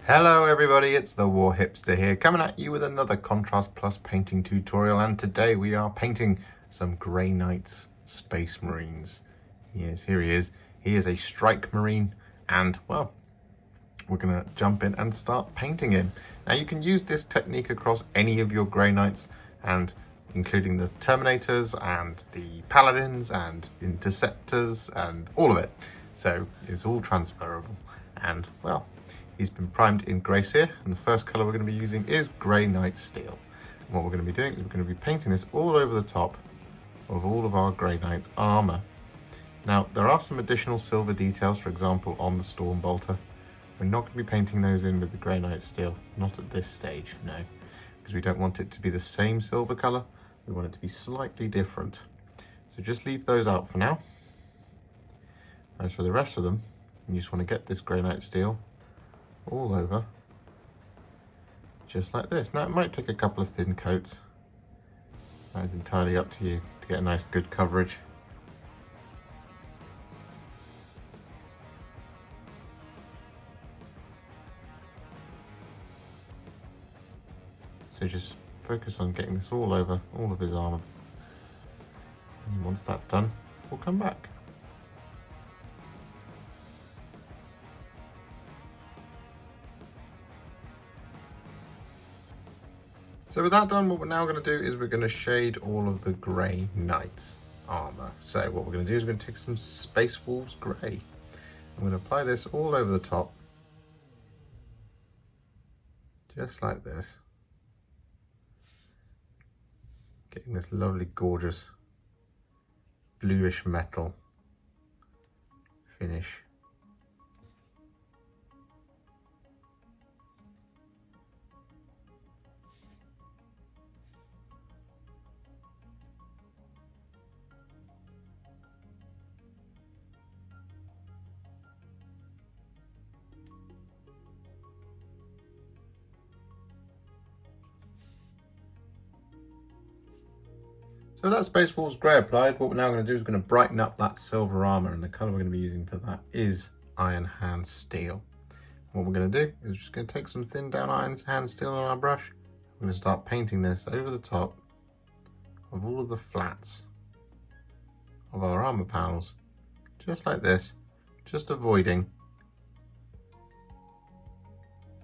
Hello everybody, it's the Warhipster here, coming at you with another Contrast Plus painting tutorial, and today we are painting some Grey Knights Space Marines. Yes, here he is. He is a Strike Marine, and well, we're going to jump in and start painting him. Now you can use this technique across any of your Grey Knights, and including the Terminators and the Paladins and Interceptors and all of it. So it's all transferable, and well, he's been primed in Grey Seer, and the first colour we're going to be using is Grey Knight Steel. And what we're going to be doing is we're going to be painting this all over the top of all of our Grey Knight's armour. Now, there are some additional silver details, for example, on the Storm Bolter. We're not going to be painting those in with the Grey Knight Steel, not at this stage, no, because we don't want it to be the same silver colour, we want it to be slightly different. So just leave those out for now. As for the rest of them, you just want to get this Grey Knight Steel all over, just like this. Now it might take a couple of thin coats, that is entirely up to you, to get a nice good coverage. So just focus on getting this all over all of his armour, and once that's done, we'll come back. So with that done, what we're now going to do is we're going to shade all of the Grey Knight's armour. So what we're going to do is we're going to take some Space Wolves Grey. I'm going to apply this all over the top, just like this. Getting this lovely, gorgeous, bluish metal finish. So with that Space Wolves Grey applied, what we're now going to do is we're going to brighten up that silver armour, and the colour we're going to be using for that is Iron Hand Steel. What we're going to do is we're just going to take some thin down Iron Hand Steel on our brush. We're going to start painting this over the top of all of the flats of our armour panels, just like this, just avoiding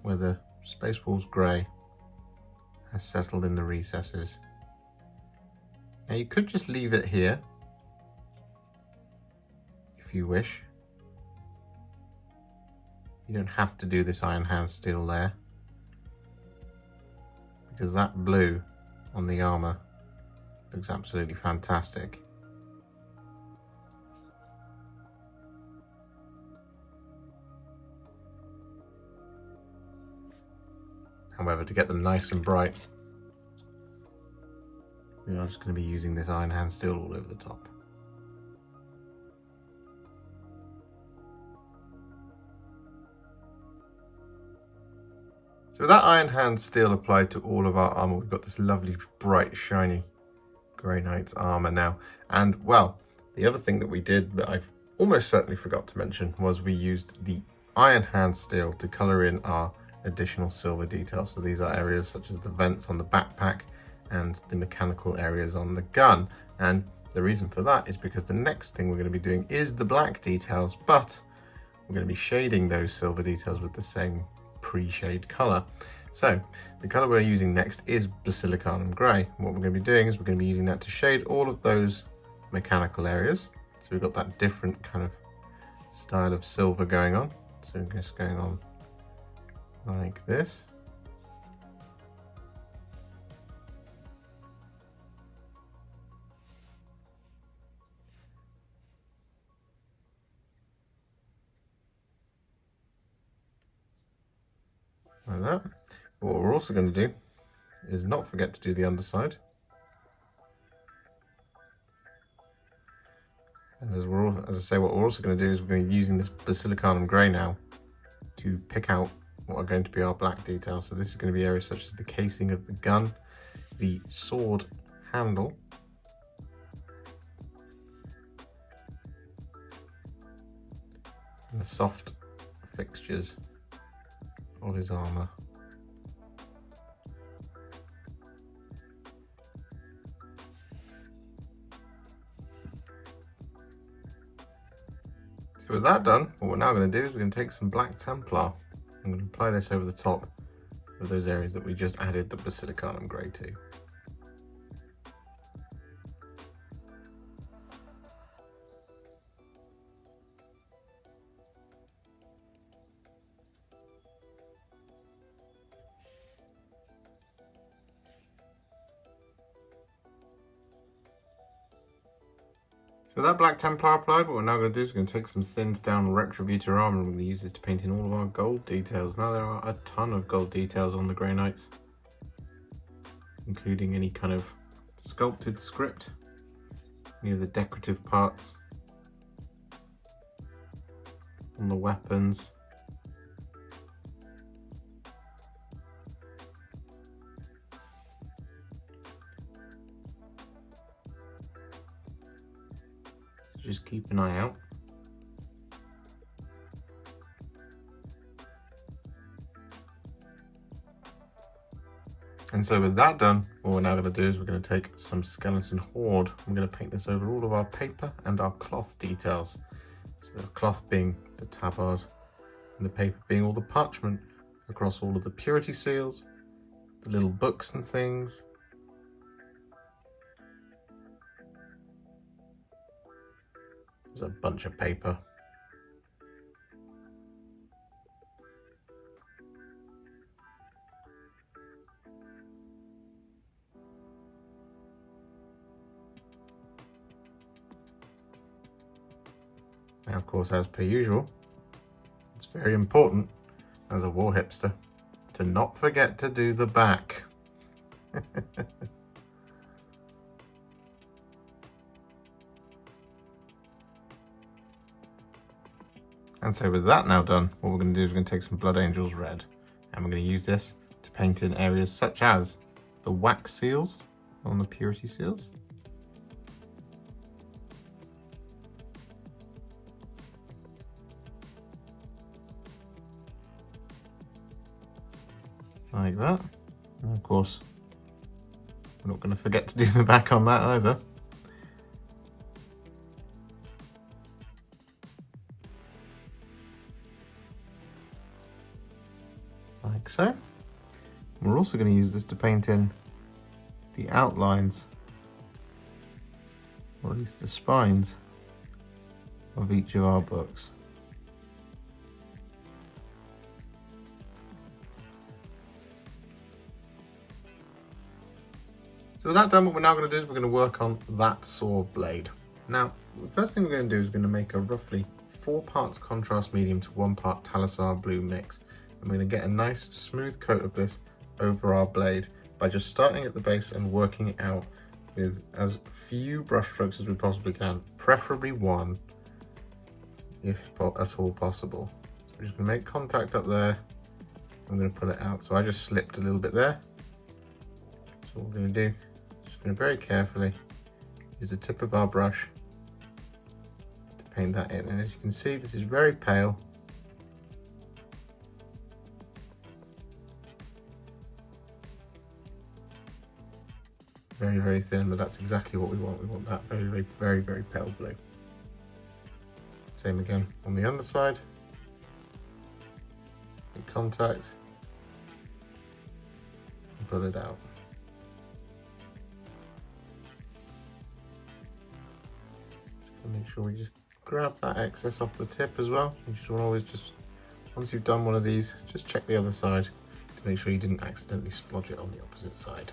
where the Space Wolves Grey has settled in the recesses. Now you could just leave it here if you wish. You don't have to do this Iron Hand Steel there, because that blue on the armour looks absolutely fantastic. However, to get them nice and bright, we are just going to be using this Iron Hand Steel all over the top. So with that Iron Hand Steel applied to all of our armour, we've got this lovely, bright, shiny Grey Knight's armour now. And well, the other thing that we did, that I've almost certainly forgot to mention, was we used the Iron Hand Steel to colour in our additional silver details. So these are areas such as the vents on the backpack and the mechanical areas on the gun. And the reason for that is because the next thing we're going to be doing is the black details, but we're going to be shading those silver details with the same pre-shade colour. So the colour we're using next is Basilicanum Grey. What we're going to be doing is we're going to be using that to shade all of those mechanical areas. So we've got that different kind of style of silver going on. So we're just going on like this. Like that. What we're also going to do is not forget to do the underside. And as I say, what we're also going to do is we're going to be using this Basilicanum Grey now to pick out what are going to be our black details. So this is going to be areas such as the casing of the gun, the sword handle, and the soft fixtures of his armour. So with that done, what we're now going to do is we're going to take some black Templar. I'm going to apply this over the top of those areas that we just added the Basilicanum Grey to. So that black Templar applied, what we're now going to do is we're going to take some thinned down Retributor Armour and we're going to use this to paint in all of our gold details. Now there are a ton of gold details on the Grey Knights, including any kind of sculpted script, any of the decorative parts on the weapons. Just keep an eye out. And so with that done, what we're now going to do is we're going to take some skeleton Horde. I'm going to paint this over all of our paper and our cloth details. So the cloth being the tabard and the paper being all the parchment across all of the purity seals, the little books and things. There's a bunch of paper. Now, of course, as per usual, it's very important as a Warhipster to not forget to do the back. And so with that now done, what we're going to do is we're going to take some Blood Angels Red and we're going to use this to paint in areas such as the wax seals on the purity seals. Like that. And of course, we're not going to forget to do the back on that either. Like so. We're also going to use this to paint in the outlines, or at least the spines, of each of our books. So with that done, what we're now going to do is we're going to work on that sword blade. Now, the first thing we're going to do is we're going to make a roughly 4 parts contrast medium to 1 part Talassar Blue mix. I'm going to get a nice smooth coat of this over our blade by just starting at the base and working it out with as few brush strokes as we possibly can, preferably 1 if at all possible. So we're just going to make contact up there. I'm going to pull it out. So I just slipped a little bit there. So what we're going to do, just going to very carefully use the tip of our brush to paint that in. And as you can see, this is very pale. Very, very thin, but that's exactly what we want. We want that very, very, very, very pale blue. Same again on the underside. Make contact and pull it out. Just make sure we just grab that excess off the tip as well. You just want to always just, once you've done one of these, just check the other side to make sure you didn't accidentally splodge it on the opposite side.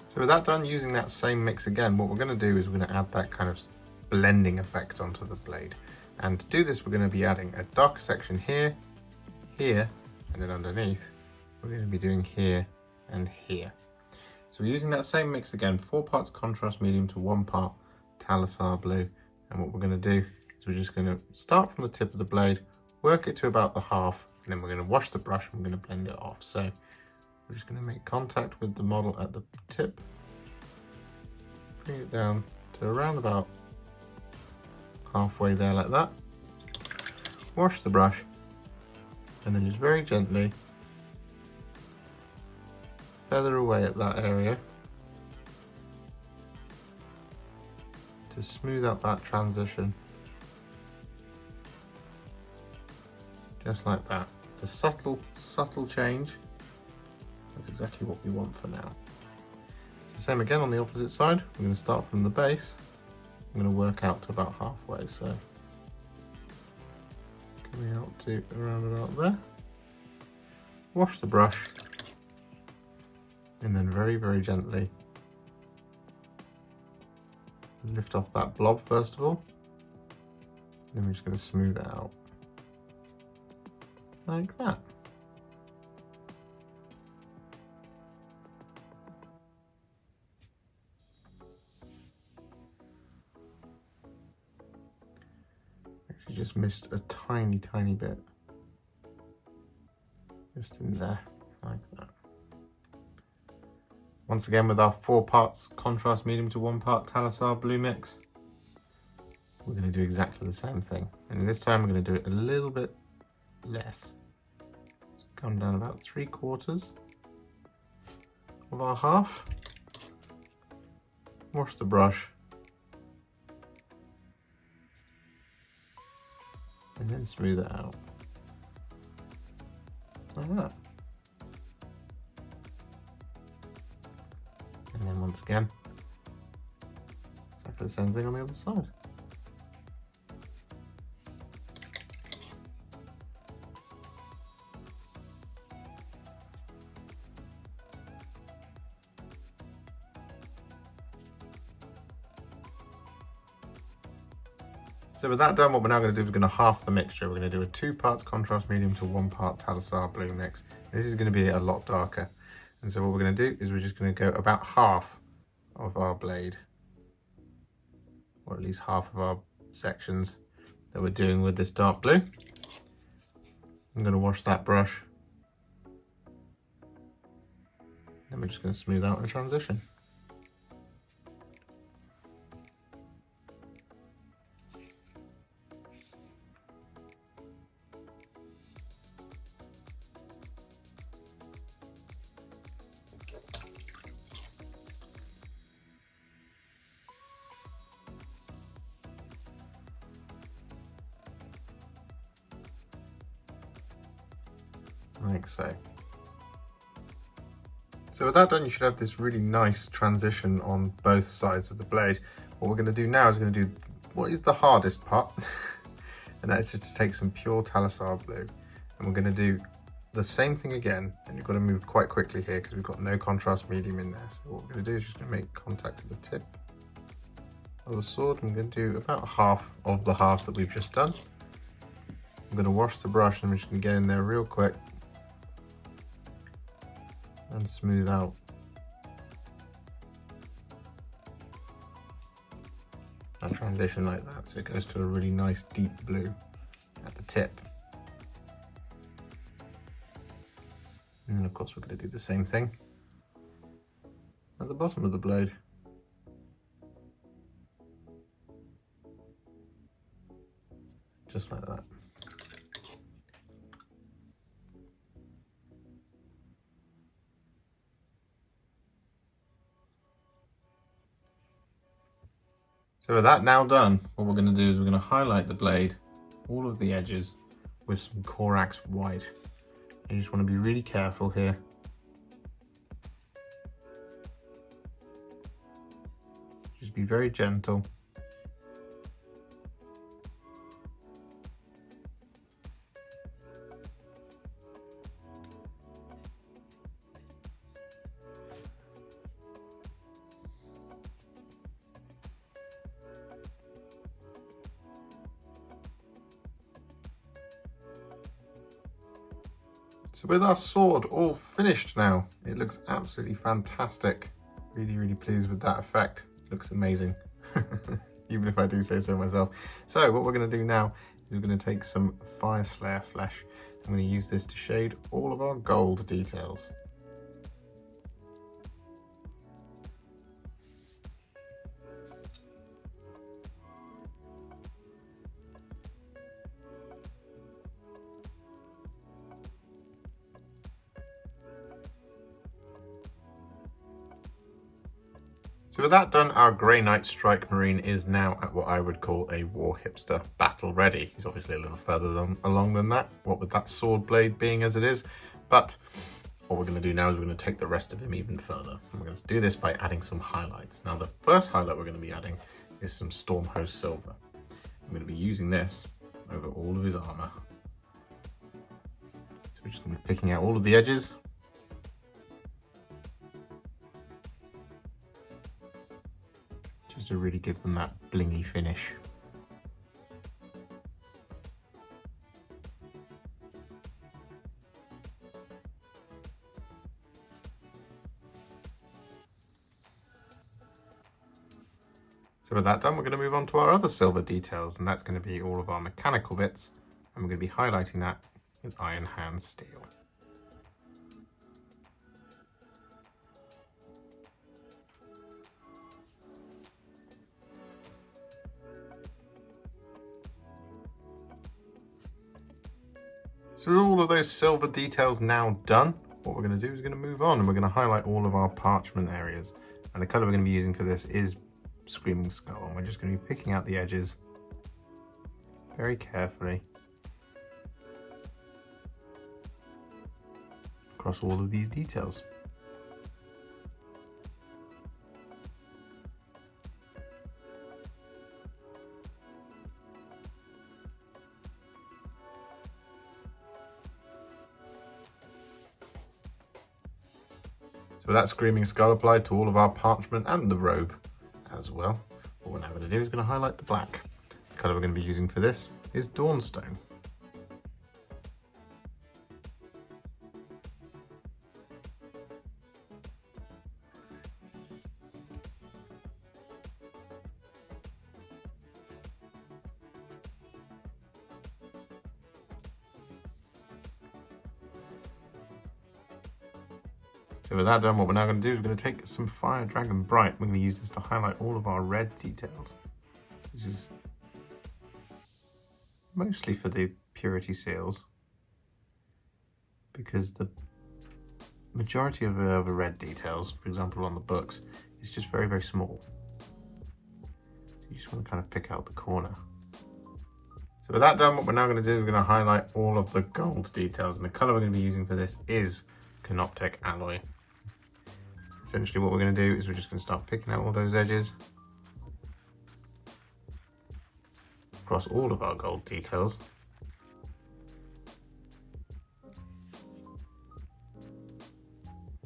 So with that done, using that same mix again, what we're going to do is we're going to add that kind of blending effect onto the blade. And to do this, we're going to be adding a darker section here, here, and then underneath, we're going to be doing here and here. So we're using that same mix again, 4 parts contrast medium to 1 part Talassar Blue. And what we're going to do is we're just going to start from the tip of the blade, work it to about the half, and then we're going to wash the brush and we're going to blend it off. So we're just going to make contact with the model at the tip, bring it down to around about halfway there like that, wash the brush, And then just very gently feather away at that area to smooth out that transition. Just like that. It's a subtle, subtle change. That's exactly what we want for now. So same again on the opposite side. We're going to start from the base. I'm going to work out to about halfway. So coming out to around about there. Wash the brush. And then very, very gently lift off that blob first of all. Then we're just going to smooth it out. Like that. Actually just missed a tiny, tiny bit. Just in there, like that. Once again with our 4 parts contrast medium to 1 part Talassar Blue mix, we're going to do exactly the same thing. And this time we're going to do it a little bit less. So come down about 3/4 of our half. Wash the brush. And then smooth it out. Like that. And then once again, exactly the same thing on the other side. So with that done, what we're now going to do is we're going to half the mixture. We're going to do a 2 parts contrast medium to 1 part Talassar Blue mix. This is going to be a lot darker. And so what we're going to do is we're just going to go about half of our blade, or at least half of our sections that we're doing with this dark blue. I'm going to wash that brush. Then we're just going to smooth out the transition. Like so. So with that done, you should have this really nice transition on both sides of the blade. What we're going to do now is we're going to do what is the hardest part, and that is just to take some pure Talassar Blue, and we're going to do the same thing again, and you've got to move quite quickly here because we've got no contrast medium in there. So what we're going to do is just going to make contact at the tip of the sword. I'm going to do about half of the half that we've just done. I'm going to wash the brush and I'm just going to get in there real quick and smooth out that transition like that, so it goes to a really nice deep blue at the tip. And of course we're going to do the same thing at the bottom of the blade. Just like that. So with that now done, what we're going to do is we're going to highlight the blade, all of the edges, with some Corax White. You just want to be really careful here. Just be very gentle. So with our sword all finished now, it looks absolutely fantastic. Really, really pleased with that effect. Looks amazing, even if I do say so myself. So what we're going to do now is we're going to take some Fyreslayer Flesh. I'm going to use this to shade all of our gold details. So with that done, our Grey Knight Strike Marine is now at what I would call a Warhipster battle ready. He's obviously a little further along than that, what with that sword blade being as it is. But what we're going to do now is we're going to take the rest of him even further. And we're going to do this by adding some highlights. Now the first highlight we're going to be adding is some Stormhost Silver. I'm going to be using this over all of his armour. So we're just going to be picking out all of the edges. Just to really give them that blingy finish. So with that done, we're going to move on to our other silver details, and that's going to be all of our mechanical bits, and we're going to be highlighting that with Iron Hand Steel. So with all of those silver details now done, what we're going to do is we're going to move on and we're going to highlight all of our parchment areas. And the colour we're going to be using for this is Screaming Skull, and we're just going to be picking out the edges very carefully across all of these details. So with that Screaming Skull applied to all of our parchment and the robe as well, what we're now going to do is going to highlight the black. The colour we're going to be using for this is Dawnstone. So with that done, what we're now going to do is we're going to take some Fire Dragon Bright. We're going to use this to highlight all of our red details. This is mostly for the purity seals, because the majority of the red details, for example on the books, is just very, very small. So you just want to kind of pick out the corner. So with that done, what we're now going to do is we're going to highlight all of the gold details, and the colour we're going to be using for this is Canoptek Alloy. Essentially what we're going to do is we're just going to start picking out all those edges across all of our gold details.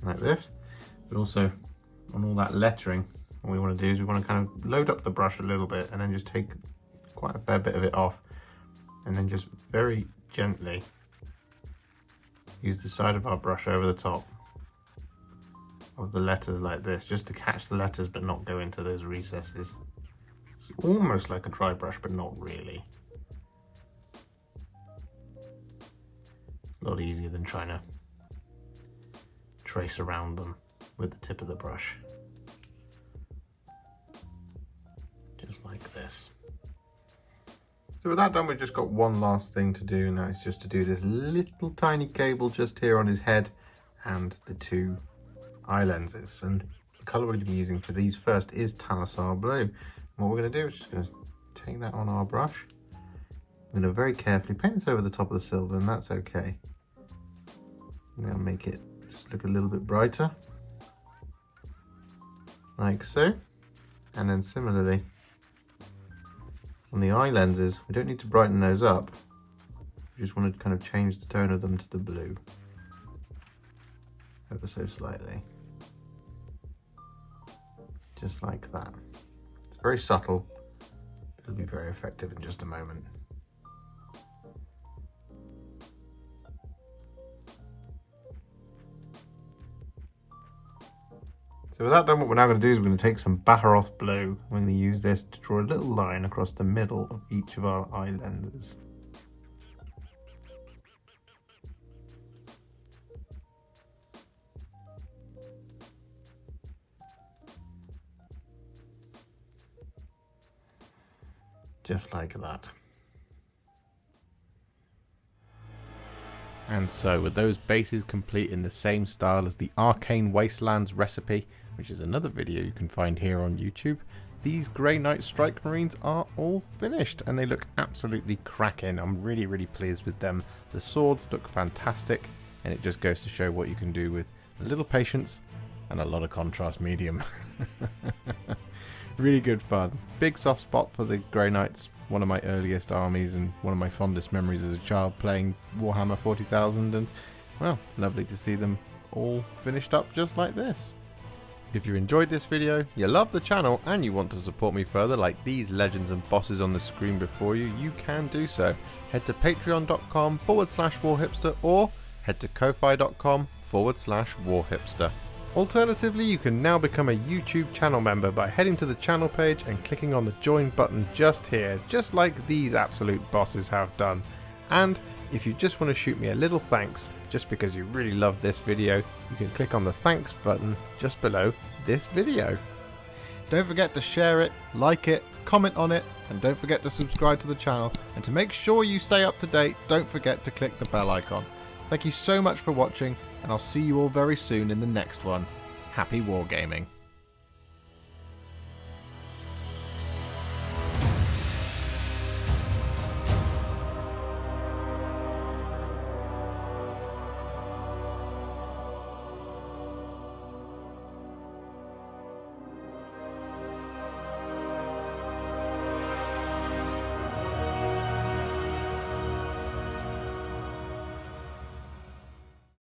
Like this. But also on all that lettering, what we want to do is we want to kind of load up the brush a little bit and then just take quite a fair bit of it off, and then just very gently use the side of our brush over the top of the letters like this, just to catch the letters but not go into those recesses. It's almost like a dry brush, but not really. It's a lot easier than trying to trace around them with the tip of the brush. Just like this. So with that done, we've just got one last thing to do, and that is just to do this little tiny cable just here on his head and the two eye lenses. And the colour we're going to be using for these first is Talassar Blue. And what we're going to do is just going to take that on our brush. I'm going to very carefully paint this over the top of the silver, and that's okay. Now make it just look a little bit brighter, like so. And then similarly on the eye lenses, we don't need to brighten those up. We just want to kind of change the tone of them to the blue, ever so slightly. Just like that. It's very subtle, but it'll be very effective in just a moment. So with that done, what we're now going to do is we're going to take some Baharroth Blue. We're going to use this to draw a little line across the middle of each of our eye lenses. Just like that. And so, with those bases complete in the same style as the Arcane Wastelands recipe, which is another video you can find here on YouTube, these Grey Knight Strike Marines are all finished and they look absolutely cracking. I'm really pleased with them. The swords look fantastic, and it just goes to show what you can do with a little patience and a lot of contrast medium. Really good fun. Big soft spot for the Grey Knights. One of my earliest armies and one of my fondest memories as a child playing Warhammer 40,000, and well, lovely to see them all finished up just like this. If you enjoyed this video, you love the channel, and you want to support me further like these legends and bosses on the screen before you, you can do so. Head to patreon.com/warhipster or head to ko-fi.com/warhipster. Alternatively, you can now become a YouTube channel member by heading to the channel page and clicking on the join button just here, just like these absolute bosses have done. And if you just want to shoot me a little thanks, just because you really love this video, you can click on the thanks button just below this video. Don't forget to share it, like it, comment on it, and don't forget to subscribe to the channel. And to make sure you stay up to date, don't forget to click the bell icon. Thank you so much for watching, and I'll see you all very soon in the next one. Happy wargaming.